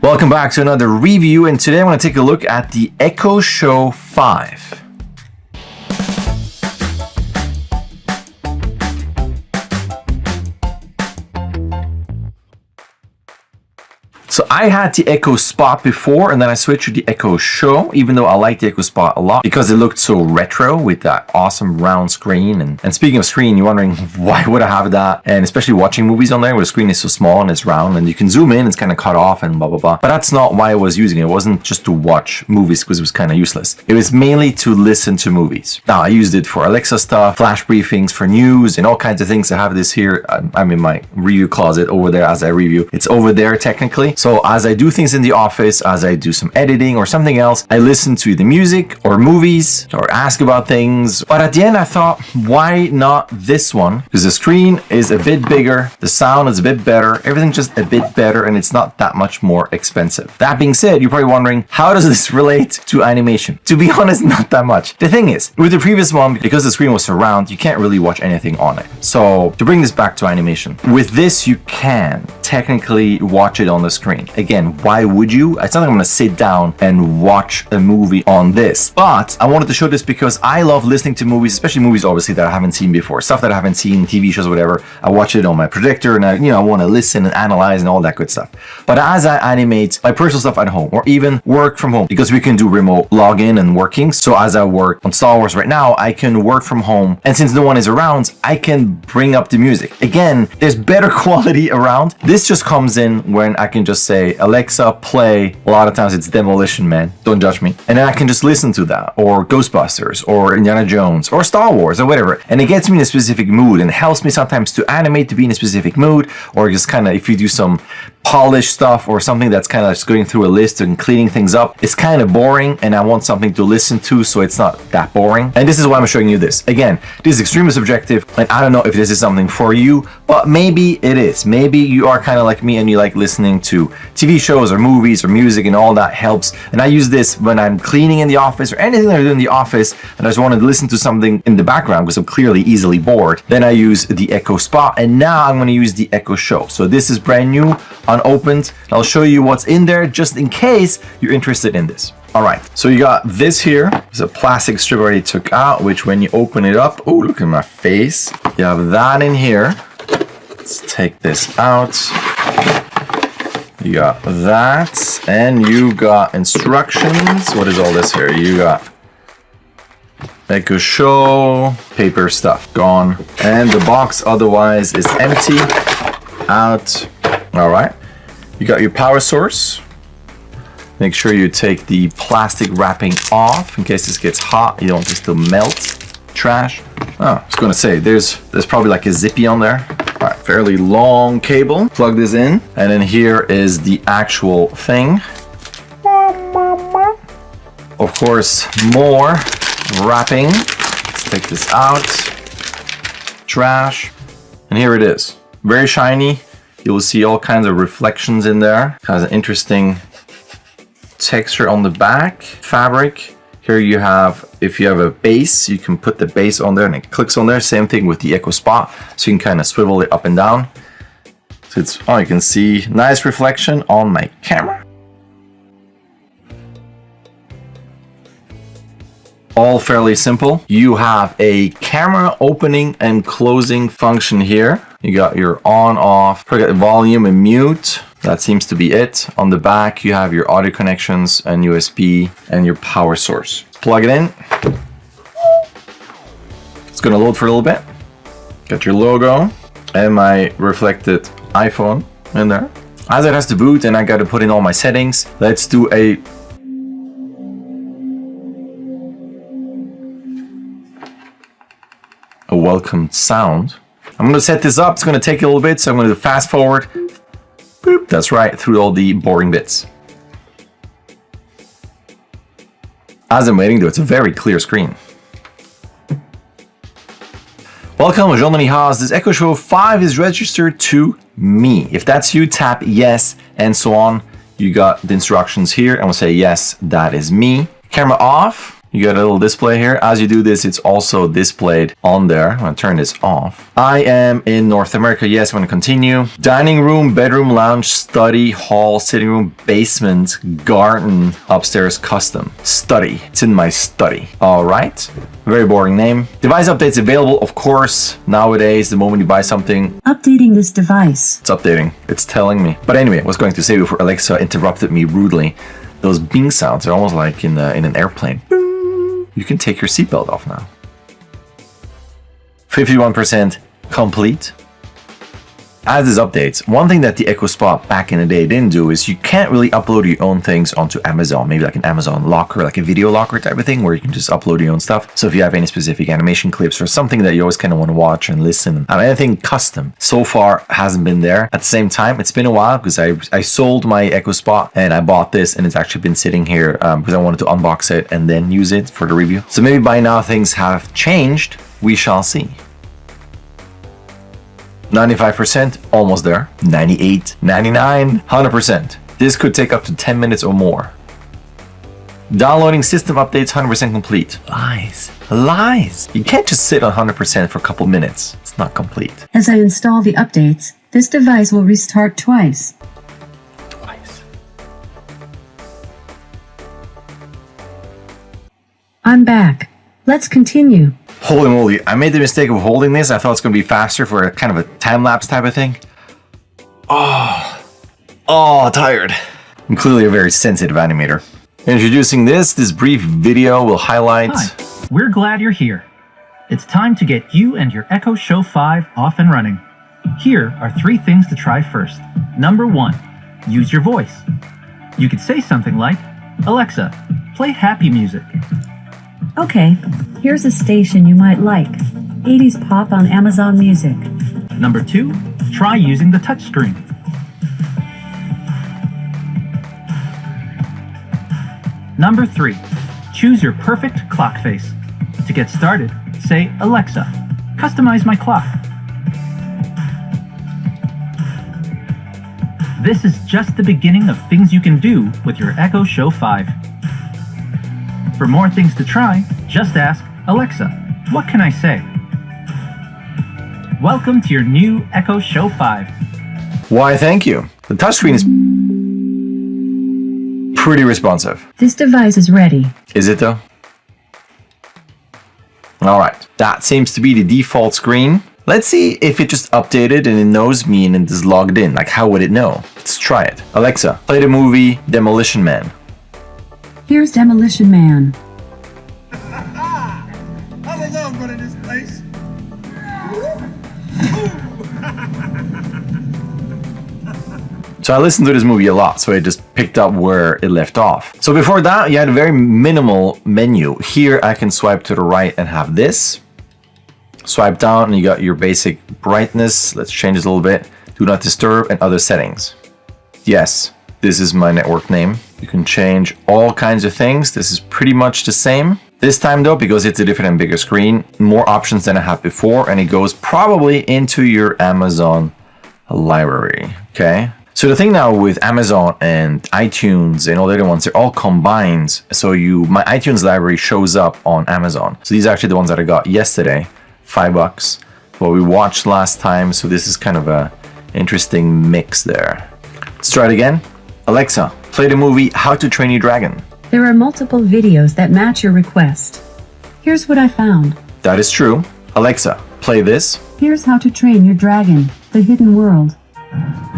Welcome back to another review, and today I'm going to take a look at the Echo Show 5. So I had the Echo Spot before, and then I switched to the Echo Show, even though I like the Echo Spot a lot because it looked so retro with that awesome round screen. And speaking of screen, you're wondering why would I have that? And especially watching movies on there where the screen is so small and it's round and you can zoom in, it's kind of cut off and blah, blah, blah. But that's not why I was using it. It wasn't just to watch movies because it was kind of useless. It was mainly to listen to movies. Now, I used it for Alexa stuff, flash briefings for news and all kinds of things. I have this here. I'm in my review closet over there as I review. It's over there technically. So as I do things in the office, as I do some editing or something else, I listen to the music or movies or ask about things. But at the end, I thought, why not this one? Because the screen is a bit bigger, the sound is a bit better, everything's just a bit better, and it's not that much more expensive. That being said, you're probably wondering, how does this relate to animation? To be honest, not that much. The thing is, with the previous one, because the screen was surround, you can't really watch anything on it. So to bring this back to animation, with this, you can technically watch it on the screen. Again, why would you? It's not like I'm going to sit down and watch a movie on this, but I wanted to show this because I love listening to movies, especially movies obviously that I haven't seen before, stuff that I haven't seen, TV shows, whatever. I watch it on my projector and I want to listen and analyze and all that good stuff. But as I animate my personal stuff at home or even work from home, because we can do remote login and working. So as I work on Star Wars right now, I can work from home. And since no one is around, I can bring up the music. Again, there's better quality around. This just comes in when I can just say, Alexa, play. A lot of times it's Demolition Man, don't judge me. And then I can just listen to that, or Ghostbusters, or Indiana Jones, or Star Wars, or whatever. And it gets me in a specific mood and helps me sometimes to animate to be in a specific mood, or just kind of if you do some polished stuff or something that's kind of just going through a list and cleaning things up, it's kind of boring and I want something to listen to so it's not that boring. And this is why I'm showing you this. Again, this is extremely subjective and I don't know if this is something for you, but maybe it is. Maybe you are kind of like me and you like listening to TV shows or movies or music and all that helps. And I use this when I'm cleaning in the office or anything that I do in the office and I just want to listen to something in the background because I'm clearly easily bored. Then I use the Echo Spot and now I'm going to use the Echo Show. So this is brand new, unopened. I'll show you what's in there just in case you're interested in this. All right, so you got this here. It's a plastic strip I already took out, which when you open it up, oh, look at my face. You have that in here. Let's take this out. You got that, and you got instructions. What is all this here? You got Echo Show, paper stuff gone, and the box otherwise is empty. Out. All right, you got your power source. Make sure you take the plastic wrapping off in case this gets hot. You don't want this to melt. Trash. Oh, I was gonna say there's probably like a zippy on there. All right, fairly long cable. Plug this in, and then here is the actual thing. Of course, more wrapping. Let's take this out. Trash, and here it is. Very shiny. You will see all kinds of reflections in there. Has an interesting texture on the back. Fabric. Here you have, if you have a base, you can put the base on there and it clicks on there. Same thing with the Echo Spot. So you can kind of swivel it up and down. So it's, oh, you can see nice reflection on my camera. All fairly simple. You have a camera opening and closing function here. You got your on, off, forget volume and mute. That seems to be it. On the back, you have your audio connections and USB and your power source. Plug it in. It's gonna load for a little bit. Got your logo and my reflected iPhone in there. As it has to boot and I got to put in all my settings, let's do a welcome sound. I'm going to set this up. It's going to take a little bit, so I'm going to fast forward. Boop, that's right, through all the boring bits. As I'm waiting though, it's a very clear screen. Welcome, Jean-Denis Haas. This Echo Show 5 is registered to me. If that's you, tap yes and so on. You got the instructions here and we'll say yes, that is me. Camera off. You got a little display here. As you do this, it's also displayed on there. I'm gonna turn this off. I am in North America. Yes, I'm gonna continue. Dining room, bedroom, lounge, study, hall, sitting room, basement, garden, upstairs, custom. Study. It's in my study. All right. Very boring name. Device updates available, of course. Nowadays, the moment you buy something, updating this device. It's updating. It's telling me. But anyway, I was going to say before Alexa interrupted me rudely, those bing sounds are almost like in an airplane. You can take your seatbelt off now. 51% complete. As this updates, one thing that the Echo Spot back in the day didn't do is you can't really upload your own things onto Amazon, maybe like an Amazon locker, like a video locker type of thing where you can just upload your own stuff. So if you have any specific animation clips or something that you always kind of want to watch and listen, anything custom so far hasn't been there. At the same time, it's been a while because I sold my Echo Spot and I bought this, and it's actually been sitting here because I wanted to unbox it and then use it for the review. So maybe by now things have changed. We shall see. 95%, almost there. 98, 99, 100%. This could take up to 10 minutes or more. Downloading system updates, 100% complete. Lies. Lies. You can't just sit on 100% for a couple minutes. It's not complete. As I install the updates, this device will restart twice. Twice. I'm back. Let's continue. Holy moly, I made the mistake of holding this. I thought it's going to be faster for a kind of a time-lapse type of thing. Oh, tired. I'm clearly a very sensitive animator. Introducing this brief video will highlight... Hi, we're glad you're here. It's time to get you and your Echo Show 5 off and running. Here are 3 things to try first. Number 1, use your voice. You could say something like, Alexa, play happy music. Okay, here's a station you might like. 80s pop on Amazon Music. Number 2, try using the touchscreen. Number 3, choose your perfect clock face. To get started, say, Alexa, customize my clock. This is just the beginning of things you can do with your Echo Show 5. For more things to try, just ask, Alexa, what can I say? Welcome to your new Echo Show 5. Why, thank you. The touchscreen is pretty responsive. This device is ready. Is it though? All right, that seems to be the default screen. Let's see if it just updated and it knows me and it is logged in. Like, how would it know? Let's try it. Alexa, play the movie Demolition Man. Here's Demolition Man. I love running this place. So I listened to this movie a lot, so I just picked up where it left off. So before that, you had a very minimal menu. Here I can swipe to the right and have this. Swipe down and you got your basic brightness. Let's change this a little bit. Do not disturb and other settings. Yes, this is my network name. You can change all kinds of things. This is pretty much the same. This time though, because it's a different and bigger screen, more options than I had before, and it goes probably into your Amazon library, okay? So the thing now with Amazon and iTunes and all the other ones, they're all combined. So my iTunes library shows up on Amazon. So these are actually the ones that I got yesterday, $5. What we watched last time. So this is kind of a interesting mix there. Let's try it again. Alexa, play the movie How to Train Your Dragon. There are multiple videos that match your request. Here's what I found. That is true. Alexa, play this. Here's How to Train Your Dragon, The Hidden World.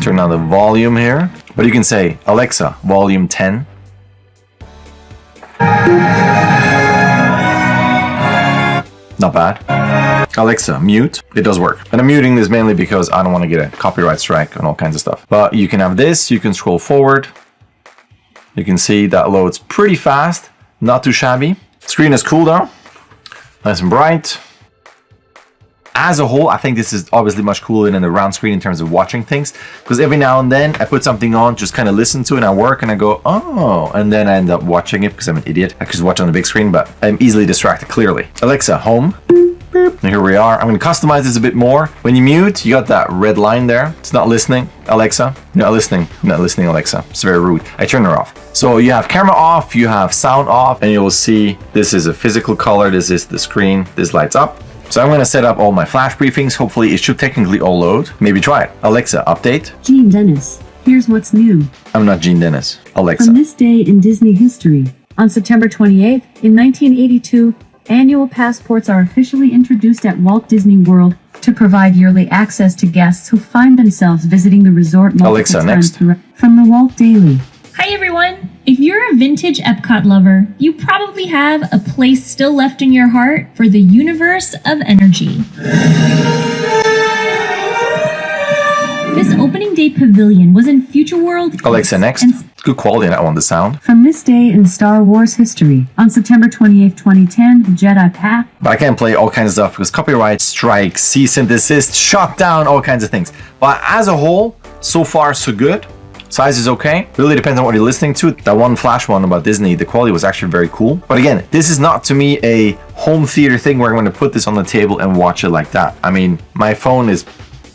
Turn down the volume here. But you can say, Alexa, volume 10. Not bad. Alexa, mute. It does work. And I'm muting this mainly because I don't want to get a copyright strike and all kinds of stuff. But you can have this. You can scroll forward. You can see that loads pretty fast. Not too shabby. Screen is cool though. Nice and bright. As a whole, I think this is obviously much cooler than the round screen in terms of watching things. Because every now and then I put something on, just kind of listen to it and I work and I go, oh. And then I end up watching it because I'm an idiot. I could just watch on the big screen, but I'm easily distracted, clearly. Alexa, home. Boop. And here we are. I'm going to customize this a bit more. When you mute, you got that red line there. It's not listening, Alexa. You're not listening. You're not listening, Alexa. It's very rude. I turn her off. So you have camera off, you have sound off, and you will see this is a physical color. This is the screen. This lights up. So I'm going to set up all my flash briefings. Hopefully it should technically all load. Maybe try it. Alexa, update. Gene Dennis, here's what's new. I'm not Gene Dennis. Alexa. From this day in Disney history, on September 28th, in 1982, annual passports are officially introduced at Walt Disney World to provide yearly access to guests who find themselves visiting the resort multiple Alexa, times next. throughout. From the Walt Daily. Hi everyone! If you're a vintage Epcot lover, you probably have a place still left in your heart for the universe of energy. This opening day pavilion was in Future World. Alexa, next. Good quality on that one, the sound. From this day in Star Wars history, on September 28th, 2010, Jedi Path. But I can't play all kinds of stuff because copyright strikes, cease and desist, shut down, all kinds of things. But as a whole, so far so good. Size is okay. Really depends on what you're listening to. That one flash one about Disney, the quality was actually very cool. But again, this is not to me a home theater thing where I'm going to put this on the table and watch it like that. I mean, my phone is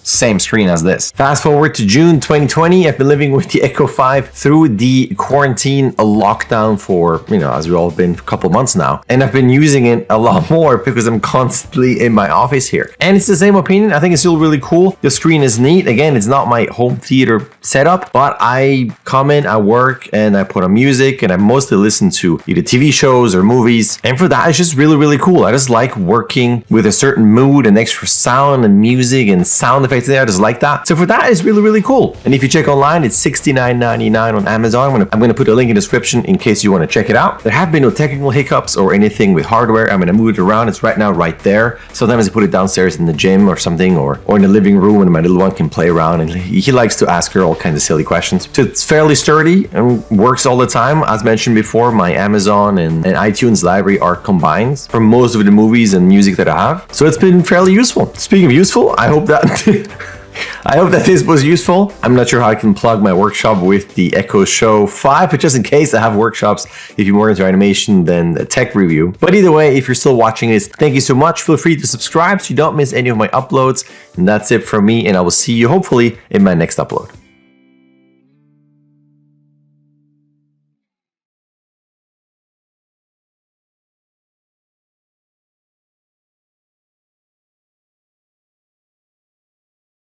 same screen as this. Fast forward to June 2020. I've been living with the Echo 5 through the quarantine lockdown for, as we've all been for a couple months now. And I've been using it a lot more because I'm constantly in my office here. And it's the same opinion. I think it's still really cool. The screen is neat. Again, it's not my home theater setup, but I come in, I work, and I put on music, and I mostly listen to either TV shows or movies. And for that, it's just really, really cool. I just like working with a certain mood and extra sound and music and sound effects there. I just like that. So for that, it's really, really cool. And if you check online, it's $69.99 on Amazon. I'm going to put a link in the description in case you want to check it out. There have been no technical hiccups or anything with hardware. I'm going to move it around. It's right now right there. Sometimes I put it downstairs in the gym or something, or in the living room, and my little one can play around, and he likes to ask her all kinds of silly questions. So it's fairly sturdy and works all the time. As mentioned before, my Amazon and iTunes library are combined for most of the movies and music that I have. So it's been fairly useful. Speaking of useful, I hope that I hope that this was useful. I'm not sure how I can plug my workshop with the Echo Show 5, but just in case, I have workshops if you're more into animation than a tech review. But either way, if you're still watching this, thank you so much. Feel free to subscribe so you don't miss any of my uploads. And that's it from me, and I will see you hopefully in my next upload.